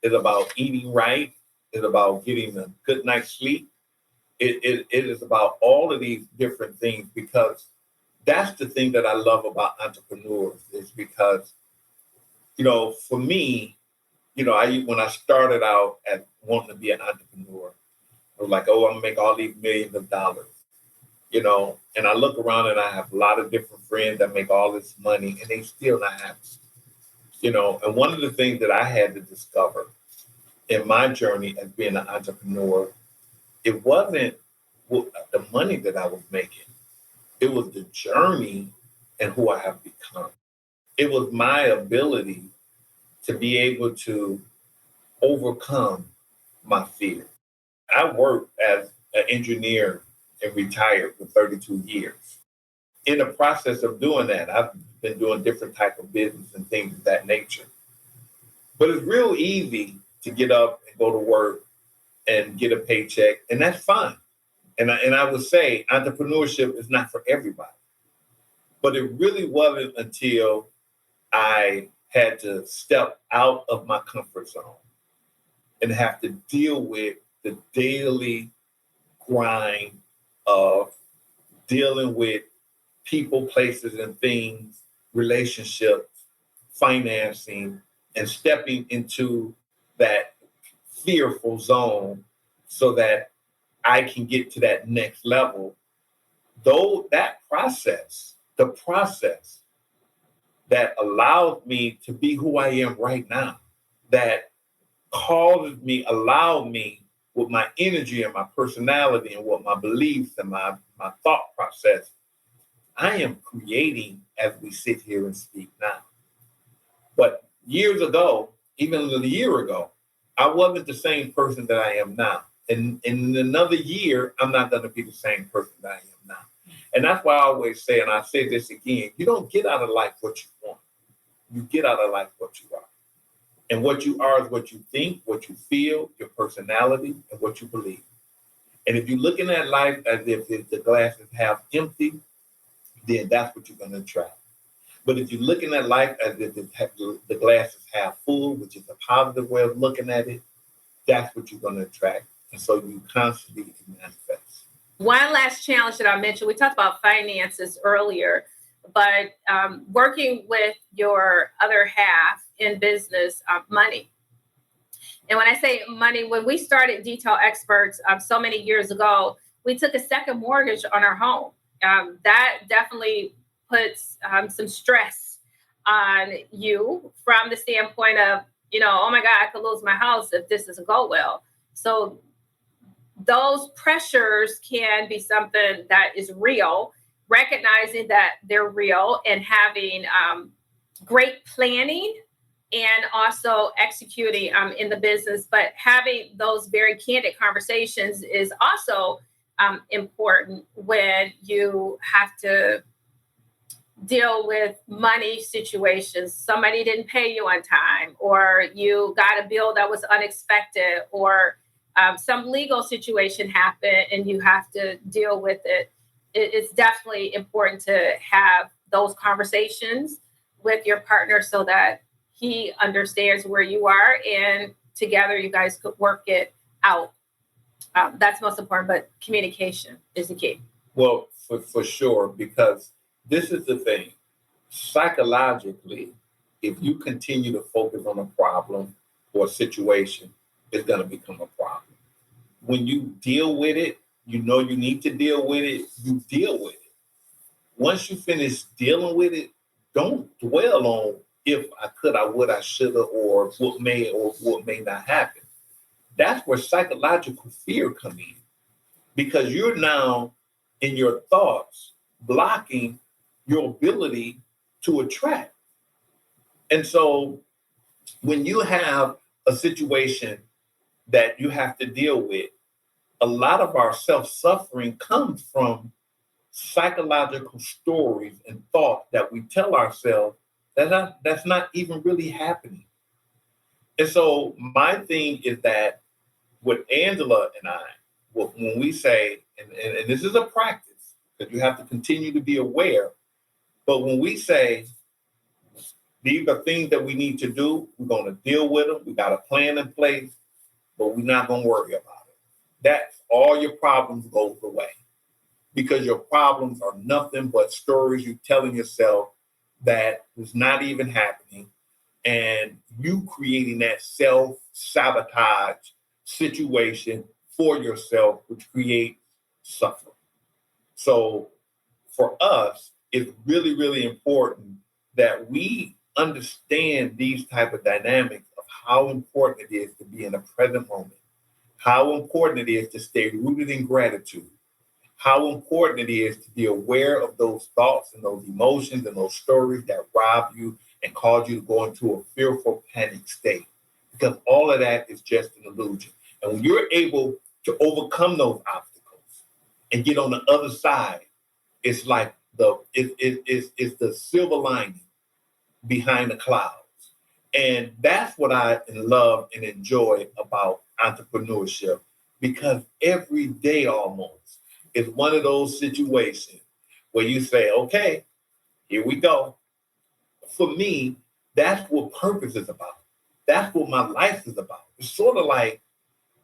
It's about eating right. It's about getting a good night's sleep. It is about all of these different things, because that's the thing that I love about entrepreneurs, is because, for me, when I started out at wanting to be an entrepreneur, I was like, oh, I'm gonna make all these millions of dollars, and I look around and I have a lot of different friends that make all this money, and they still not happy, and one of the things that I had to discover in my journey as being an entrepreneur it wasn't the money that I was making. It was the journey and who I have become. It was my ability to be able to overcome my fear. I worked as an engineer and retired for 32 years. In the process of doing that, I've been doing different type of business and things of that nature. But it's real easy to get up and go to work and get a paycheck, and that's fine. And I would say entrepreneurship is not for everybody. But it really wasn't until I had to step out of my comfort zone and have to deal with the daily grind of dealing with people, places, and things, relationships, financing, and stepping into that fearful zone so that I can get to that next level. Though that process, the process that allows me to be who I am right now, that causes me, allowed me with my energy and my personality and what my beliefs and my thought process, I am creating as we sit here and speak now. But years ago, even a year ago, I wasn't the same person that I am now. And in another year, I'm not going to be the same person that I am now. And that's why I always say, and I say this again, you don't get out of life what you want. You get out of life what you are. And what you are is what you think, what you feel, your personality, and what you believe. And if you're looking at life as if the glass is half empty, then that's what you're going to attract. But if you're looking at life as if the glass is half full, which is a positive way of looking at it, that's what you're going to attract. And so you constantly manifest. One last challenge that I mentioned, we talked about finances earlier, but working with your other half in business, money. And when I say money, when we started DetailXPerts so many years ago, we took a second mortgage on our home. That definitely puts some stress on you from the standpoint of, oh my God, I could lose my house if this doesn't go well. So those pressures can be something that is real, recognizing that they're real and having great planning and also executing in the business. But having those very candid conversations is also important when you have to deal with money situations. Somebody didn't pay you on time, or you got a bill that was unexpected, or some legal situation happened and you have to deal with it. It's definitely important to have those conversations with your partner so that he understands where you are and together you guys could work it out. That's most important, but communication is the key. Well, for sure, because this is the thing. Psychologically, if you continue to focus on a problem or a situation, it's going to become a problem. When you deal with it, you know you need to deal with it, you deal with it. Once you finish dealing with it, don't dwell on if I could, I would, I should have, or what may not happen. That's where psychological fear comes in, because you're now in your thoughts blocking your ability to attract. And so when you have a situation that you have to deal with, a lot of our self-suffering comes from psychological stories and thoughts that we tell ourselves that's not even really happening. And so my thing is that with Angela and I, when we say, and this is a practice, because you have to continue to be aware, but when we say, these are things that we need to do, we're going to deal with them, we got a plan in place, but we're not going to worry about it. That's all your problems goes away, because your problems are nothing but stories you're telling yourself that is not even happening, and you creating that self-sabotage situation for yourself, which creates suffering. So for us, it's really, really important that we understand these type of dynamics of how important it is to be in the present moment, how important it is to stay rooted in gratitude, how important it is to be aware of those thoughts and those emotions and those stories that rob you and cause you to go into a fearful, panic state. Because all of that is just an illusion. And when you're able to overcome those obstacles and get on the other side, it's like it's the silver lining behind the clouds. And that's what I love and enjoy about entrepreneurship, because every day almost is one of those situations where you say, okay, here we go. For me, that's what purpose is about. That's what my life is about. It's sort of like,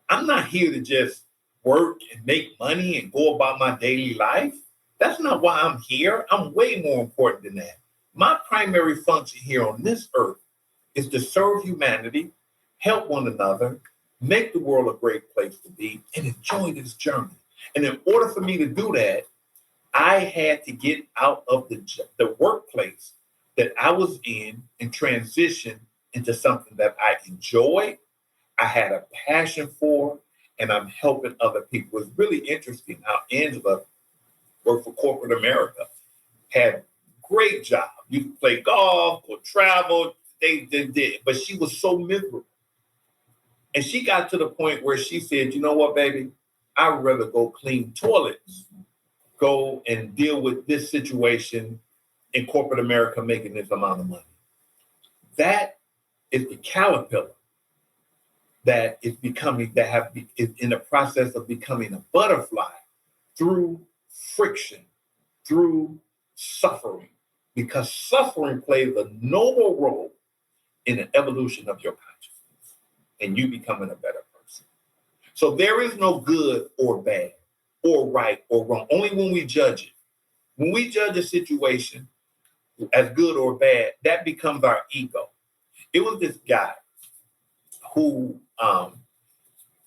I'm not here to just work and make money and go about my daily life. That's not why I'm here. I'm way more important than that. My primary function here on this earth is to serve humanity, help one another, make the world a great place to be, and enjoy this journey. And in order for me to do that, I had to get out of the workplace that I was in and transition into something that I enjoy, I had a passion for, and I'm helping other people. It's really interesting how Angela worked for corporate America, had a great job. You could play golf or travel, they did, but she was so miserable. And she got to the point where she said, you know what, baby, I'd rather go clean toilets, go and deal with this situation in corporate America making this amount of money. That is the caterpillar that is becoming, is in the process of becoming a butterfly through friction, through suffering, because suffering plays a noble role in the evolution of your consciousness and you becoming a better person. So there is no good or bad or right or wrong, only when we judge it. When we judge a situation as good or bad, that becomes our ego. It was this guy who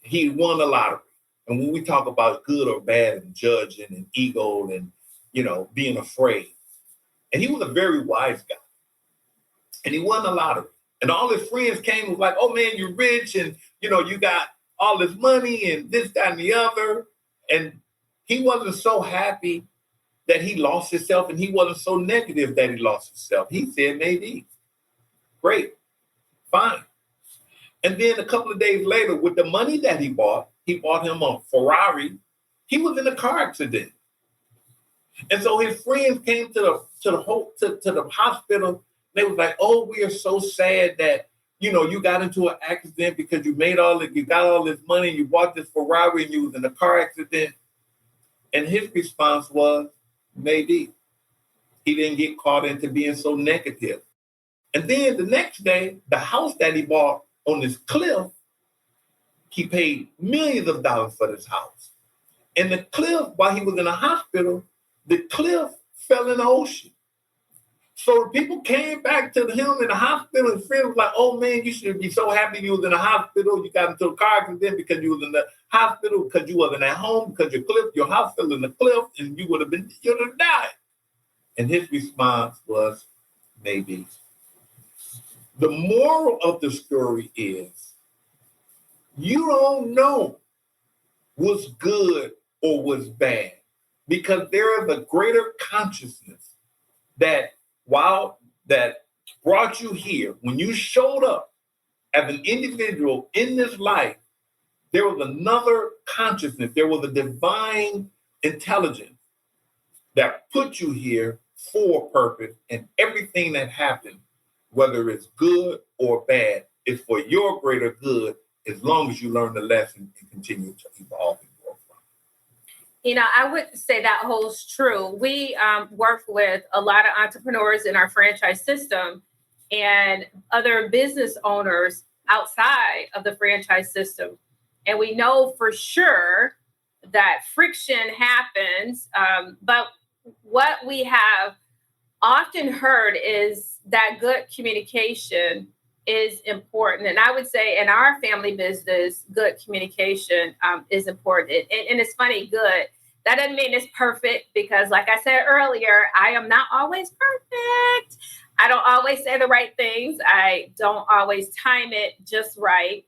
he won the lottery. And when we talk about good or bad and judging and ego and, being afraid, and he was a very wise guy, and he won the lottery. And all his friends came and was like, oh man, you're rich and, you got all this money and this, that, and the other. And he wasn't so happy that he lost himself, and he wasn't so negative that he lost himself. He said, maybe. Great. Fine. And then a couple of days later, with the money that he bought him a Ferrari. He was in a car accident. And so his friends came to the hospital. They was like, oh, we are so sad that, you got into an accident because you got all this money, and you bought this Ferrari and you was in a car accident. And his response was, maybe. He didn't get caught into being so negative. And then the next day, the house that he bought on this cliff, he paid millions of dollars for this house. And the cliff, while he was in the hospital, the cliff fell in the ocean. So people came back to him in the hospital, and friends was like, oh man, you should be so happy you was in the hospital. You got into a car accident because you was in the hospital, because you wasn't at home, because your house fell in the cliff, and you'd have died. And his response was, maybe. The moral of the story is, you don't know what's good or what's bad, because there is a greater consciousness that brought you here. When you showed up as an individual in this life, there was another consciousness. There was a divine intelligence that put you here for a purpose, and everything that happened, whether it's good or bad, is for your greater good, as long as you learn the lesson and continue to evolve and grow from it. I would say that holds true. We work with a lot of entrepreneurs in our franchise system and other business owners outside of the franchise system. And we know for sure that friction happens. But what we have often heard is that good communication is important. And I would say in our family business, good communication is important. And it's funny, good. That doesn't mean it's perfect, because like I said earlier, I am not always perfect. I don't always say the right things. I don't always time it just right.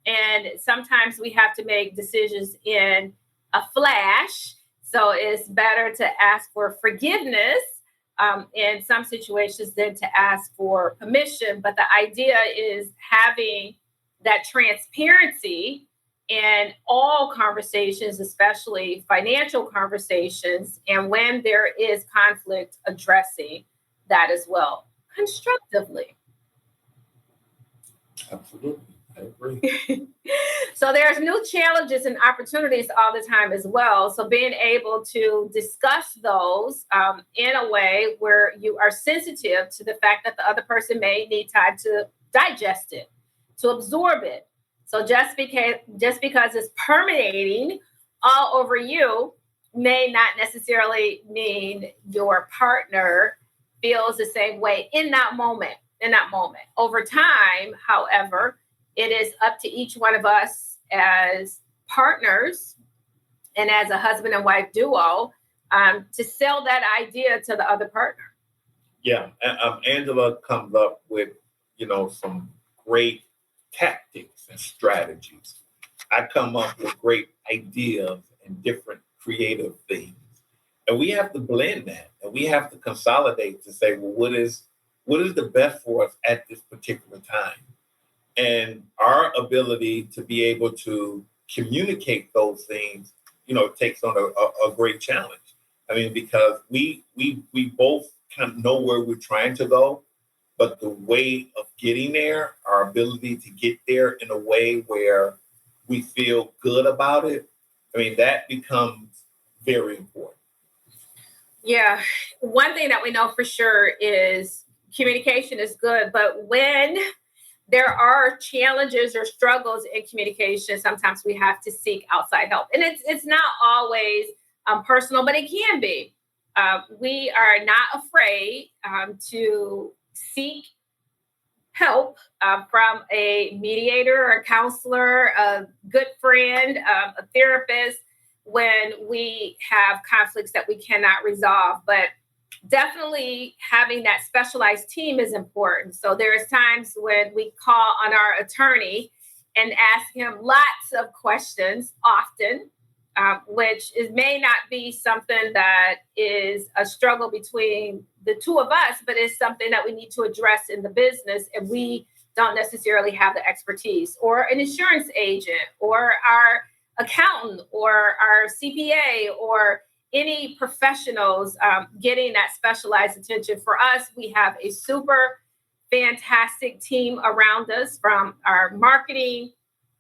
And sometimes we have to make decisions in a flash. So it's better to ask for forgiveness in some situations than to ask for permission. But the idea is having that transparency in all conversations, especially financial conversations. And when there is conflict, addressing that as well constructively. Absolutely. I agree. So there's new challenges and opportunities all the time as well. So being able to discuss those in a way where you are sensitive to the fact that the other person may need time to digest it, to absorb it. So just because it's permeating all over you may not necessarily mean your partner feels the same way in that moment. Over time, however, it is up to each one of us as partners and as a husband and wife duo to sell that idea to the other partner. Yeah, Angela comes up with, some great tactics and strategies. I come up with great ideas and different creative things. And we have to blend that, and we have to consolidate to say, well, what is the best for us at this particular time? And our ability to be able to communicate those things, takes on a great challenge. I mean, because we both kind of know where we're trying to go, but the way of getting there, our ability to get there in a way where we feel good about it, I mean, that becomes very important. Yeah. One thing that we know for sure is communication is good, but when there are challenges or struggles in communication, sometimes we have to seek outside help. And it's not always personal, but it can be. We are not afraid to seek help from a mediator, a counselor, a good friend, a therapist, when we have conflicts that we cannot resolve. But definitely having that specialized team is important. So there's times when we call on our attorney and ask him lots of questions often, which may not be something that is a struggle between the two of us, but it's something that we need to address in the business, and we don't necessarily have the expertise, or an insurance agent, or our accountant, or our CPA, or any professionals getting that specialized attention. For us, we have a super fantastic team around us, from our marketing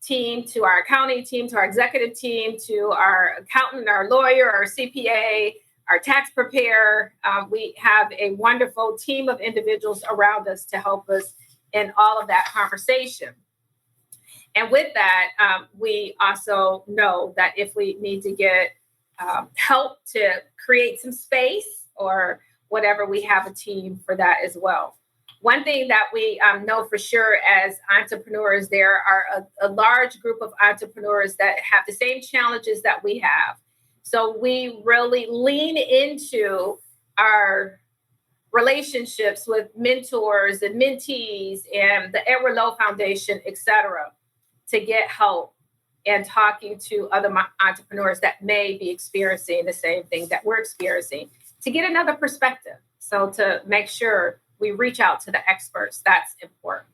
team to our accounting team to our executive team to our accountant, our lawyer, our CPA, our tax preparer. We have a wonderful team of individuals around us to help us in all of that conversation. And with that, we also know that if we need to get help to create some space or whatever, we have a team for that as well. One thing that we know for sure as entrepreneurs, there are a large group of entrepreneurs that have the same challenges that we have. So we really lean into our relationships with mentors and mentees and the Edward Lowe Foundation, et cetera, to get help and talking to other entrepreneurs that may be experiencing the same thing that we're experiencing, to get another perspective. So to make sure we reach out to the experts, that's important.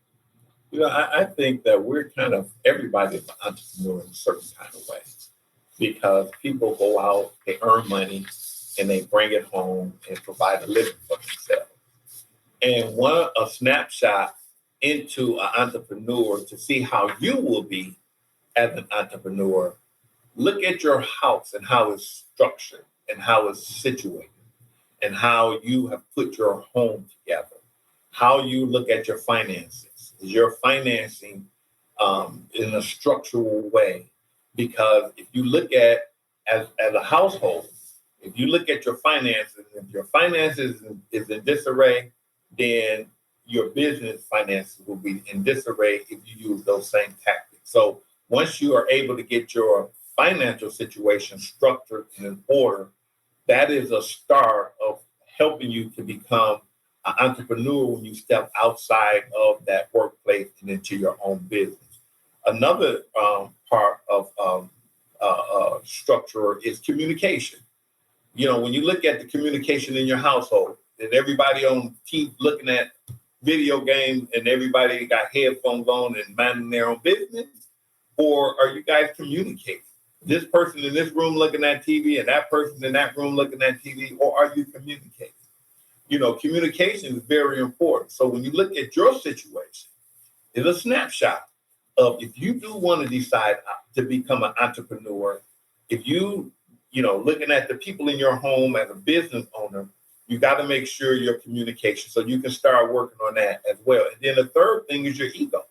I think that we're kind of, everybody's an entrepreneur in a certain kind of way, because people go out, they earn money, and they bring it home and provide a living for themselves. And a snapshot into an entrepreneur to see how you will be as an entrepreneur, look at your house and how it's structured and how it's situated and how you have put your home together, how you look at your finances. Is your financing in a structural way? Because if you look at, as a household, if you look at your finances, if your finances is in disarray, then your business finances will be in disarray if you use those same tactics. So once you are able to get your financial situation structured and in order, that is a start of helping you to become an entrepreneur when you step outside of that workplace and into your own business. Another part of structure is communication. When you look at the communication in your household, and everybody on TV looking at video games and everybody got headphones on and minding their own business, or are you guys communicating? This person in this room looking at TV and that person in that room looking at TV, or are you communicating? Communication is very important. So when you look at your situation, it's a snapshot of if you do want to decide to become an entrepreneur, if looking at the people in your home as a business owner, you got to make sure your communication, so you can start working on that as well. And then the third thing is your ego.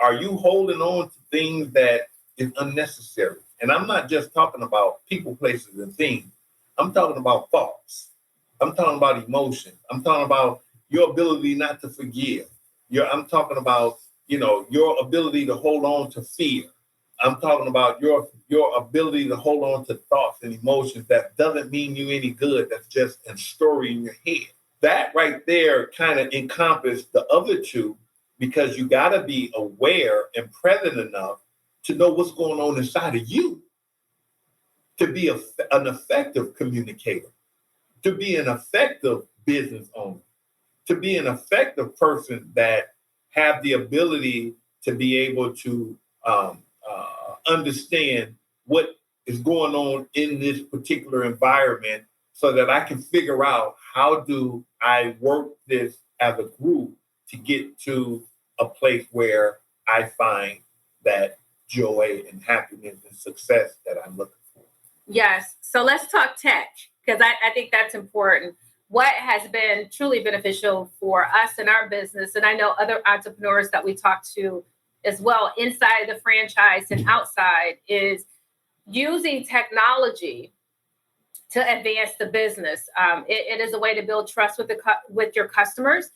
Are you holding on to things that is unnecessary? And I'm not just talking about people, places, and things. I'm talking about thoughts. I'm talking about emotions. I'm talking about your ability not to forgive. I'm talking about, your ability to hold on to fear. I'm talking about your ability to hold on to thoughts and emotions that doesn't mean you any good. That's just a story in your head. That right there kind of encompasses the other two, because you got to be aware and present enough to know what's going on inside of you, to be an effective communicator, to be an effective business owner, to be an effective person that have the ability to be able to understand what is going on in this particular environment, so that I can figure out how do I work this as a group to get to a place where I find that joy and happiness and success that I'm looking for. Yes. So let's talk tech, because I think that's important. What has been truly beneficial for us in our business, and I know other entrepreneurs that we talk to as well, inside the franchise and outside, is using technology to advance the business. It is a way to build trust with your customers.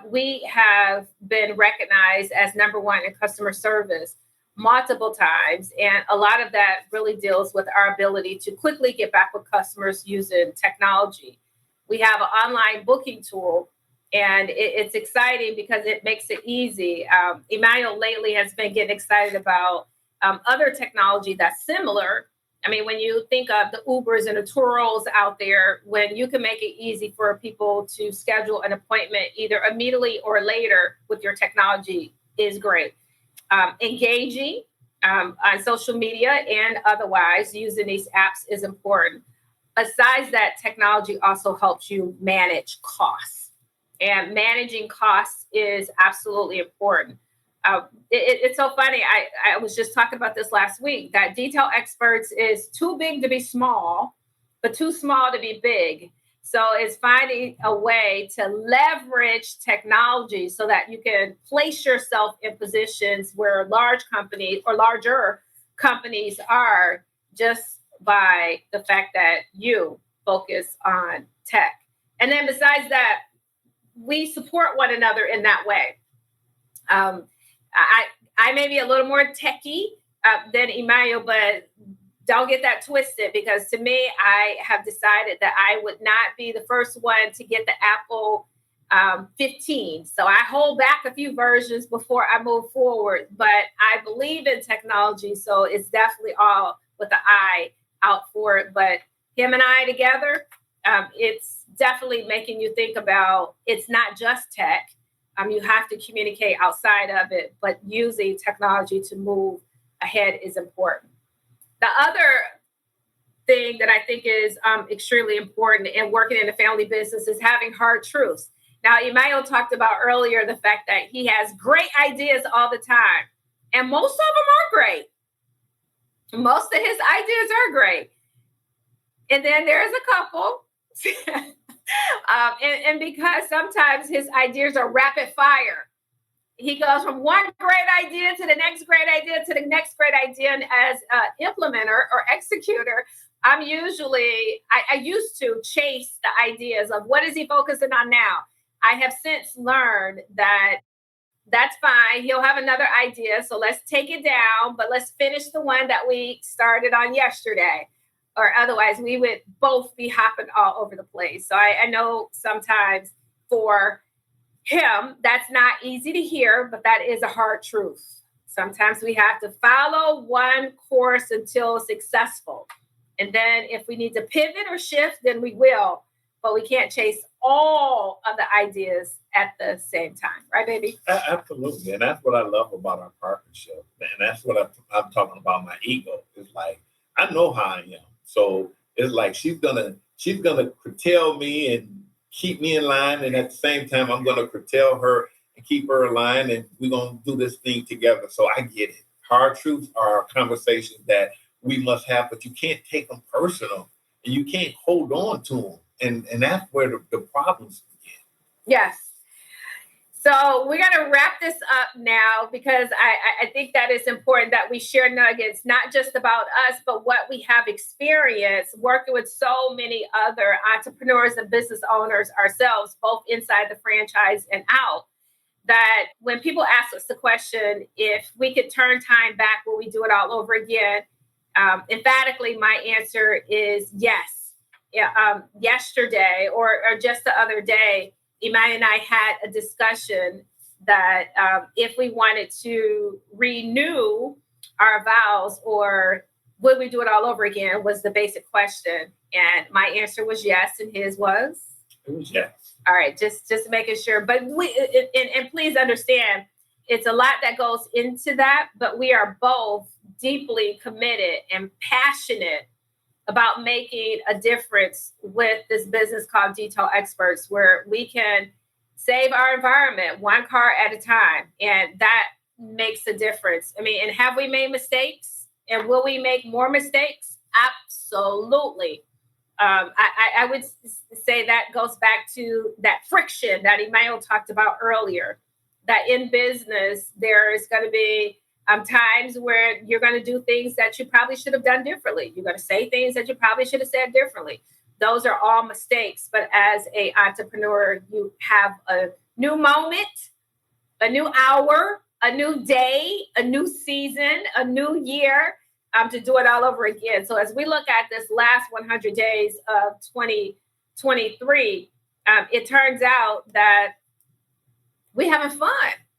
We have been recognized as #1 in customer service multiple times, and a lot of that really deals with our ability to quickly get back with customers using technology. We have an online booking tool, and it's exciting because it makes it easy. Emmanuel lately has been getting excited about other technology that's similar. I mean, when you think of the Ubers and the Turos out there, when you can make it easy for people to schedule an appointment either immediately or later with your technology is great. Engaging on social media and otherwise using these apps is important. Besides that, technology also helps you manage costs, and managing costs is absolutely important. It's so funny. I was just talking about this last week, that DetailXPerts is too big to be small, but too small to be big. So it's finding a way to leverage technology so that you can place yourself in positions where large companies or larger companies are, just by the fact that you focus on tech. And then besides that, we support one another in that way. I may be a little more techie than Emmanuel, but don't get that twisted, because to me, I have decided that I would not be the first one to get the Apple 15. So I hold back a few versions before I move forward, but I believe in technology. So it's definitely all with the eye out for it. But him and I together, it's definitely making you think about, it's not just tech. You have to communicate outside of it, but using technology to move ahead is important. The other thing that I think is extremely important in working in a family business is having hard truths. Now, Emmanuel talked about earlier the fact that he has great ideas all the time, and most of them are great. Most of his ideas are great. And then there's a couple. And because sometimes his ideas are rapid fire, he goes from one great idea to the next great idea to the next great idea. And as an implementer or executor, I used to chase the ideas of what is he focusing on now. I have since learned that that's fine. He'll have another idea. So let's take it down, but let's finish the one that we started on yesterday. Or otherwise, we would both be hopping all over the place. So I know sometimes for him, that's not easy to hear, but that is a hard truth. Sometimes we have to follow one course until successful. And then if we need to pivot or shift, then we will. But we can't chase all of the ideas at the same time. Right, baby? Absolutely. And that's what I love about our partnership. And that's what I'm talking about, my ego. It's like, I know how I am. So it's like she's gonna curtail me and keep me in line. And at the same time, I'm going to curtail her and keep her in line. And we're going to do this thing together. So I get it. Hard truths are conversations that we must have, but you can't take them personal and you can't hold on to them. And that's where the problems begin. Yes. So we're going to wrap this up now because I think that it's important that we share nuggets, not just about us, but what we have experienced working with so many other entrepreneurs and business owners ourselves, both inside the franchise and out. That when people ask us the question, if we could turn time back, will we do it all over again? Emphatically, my answer is yes. Yesterday or just the other day, Emmanuel and I had a discussion that if we wanted to renew our vows or would we do it all over again was the basic question. And my answer was yes, and his was? It was yes. All right, just making sure. But and please understand, it's a lot that goes into that, but we are both deeply committed and passionate about making a difference with this business called DetailXPerts, where we can save our environment one car at a time. And that makes a difference. I mean, and have we made mistakes? And will we make more mistakes? Absolutely. I would say that goes back to that friction that Emmanuel talked about earlier, that in business, there is going to be times where you're going to do things that you probably should have done differently. You're going to say things that you probably should have said differently. Those are all mistakes. But as an entrepreneur, you have a new moment, a new hour, a new day, a new season, a new year to do it all over again. So as we look at this last 100 days of 2023, it turns out that we're having fun.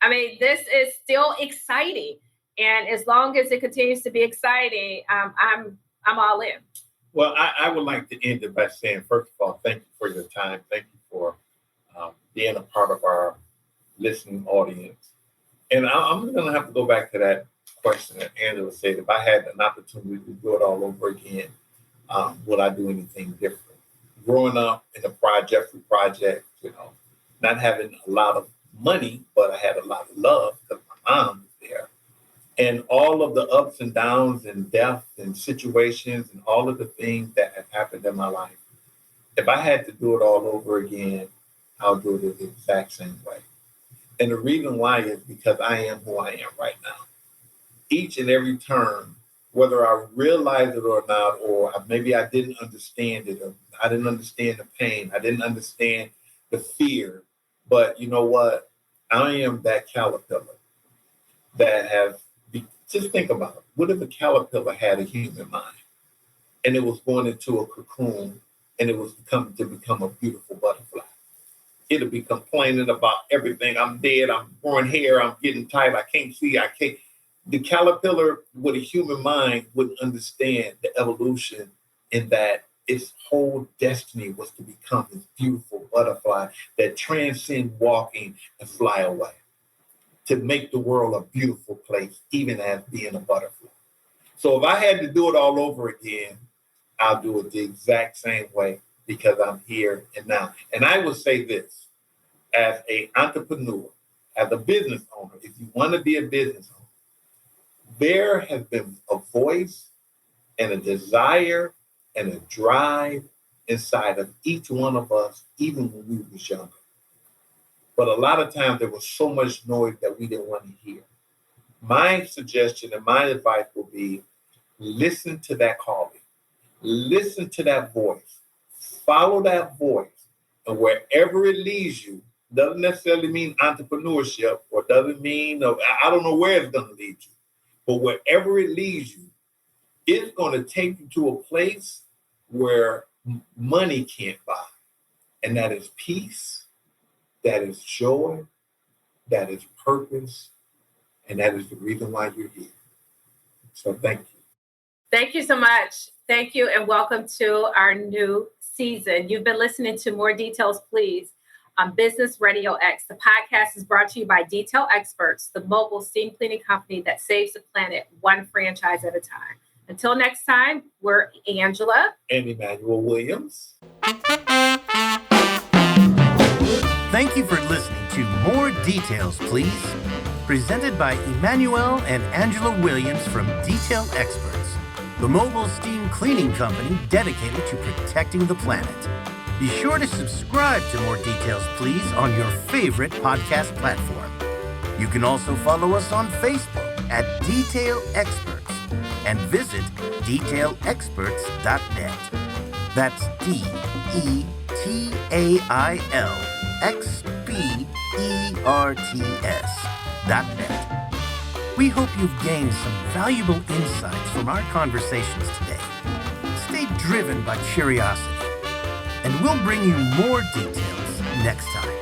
I mean, this is still exciting. And as long as it continues to be exciting, I'm all in. Well, I would like to end it by saying, first of all, thank you for your time. Thank you for being a part of our listening audience. And I'm going to have to go back to that question that Angela said. If I had an opportunity to do it all over again, would I do anything different? Growing up in the Jeffrey Project, not having a lot of money, but I had a lot of love because my mom was there. And all of the ups and downs and death and situations and all of the things that have happened in my life, if I had to do it all over again, I'll do it the exact same way. And the reason why is because I am who I am right now. Each and every turn, whether I realize it or not, or maybe I didn't understand it, or I didn't understand the pain, I didn't understand the fear, but you know what? I am that caterpillar that has, just think about it. What if a caterpillar had a human mind and it was going into a cocoon and it was to become a beautiful butterfly? It'll be complaining about everything. I'm dead. I'm growing hair. I'm getting tired. I can't see. I can't. The caterpillar with a human mind would understand the evolution in that its whole destiny was to become this beautiful butterfly that transcends walking and fly away, to make the world a beautiful place, even as being a butterfly. So if I had to do it all over again, I'll do it the exact same way because I'm here and now. And I will say this, as an entrepreneur, as a business owner, if you want to be a business owner, there has been a voice and a desire and a drive inside of each one of us, even when we was younger. But a lot of times there was so much noise that we didn't want to hear. My suggestion and my advice will be, listen to that calling. Listen to that voice. Follow that voice. And wherever it leads you, doesn't necessarily mean entrepreneurship or doesn't mean, I don't know where it's going to lead you. But wherever it leads you, it's going to take you to a place where money can't buy. And that is peace, that is joy, that is purpose, And that is the reason why you're here. So thank you. Thank you so much. Thank you, and welcome to our new season. You've been listening to More Details, Please on Business RadioX. The podcast is brought to you by DetailXPerts, the mobile steam cleaning company that saves the planet one franchise at a time. Until next time, we're Angela and Emmanuel Williams. Thank you for listening to More Details, Please, presented by Emmanuel and Angela Williams from DetailXPerts, the mobile steam cleaning company dedicated to protecting the planet. Be sure to subscribe to More Details, Please on your favorite podcast platform. You can also follow us on Facebook at DetailXperts and visit DetailXperts.net. That's DetailXperts.net. We hope you've gained some valuable insights from our conversations today. Stay driven by curiosity, and we'll bring you more details next time.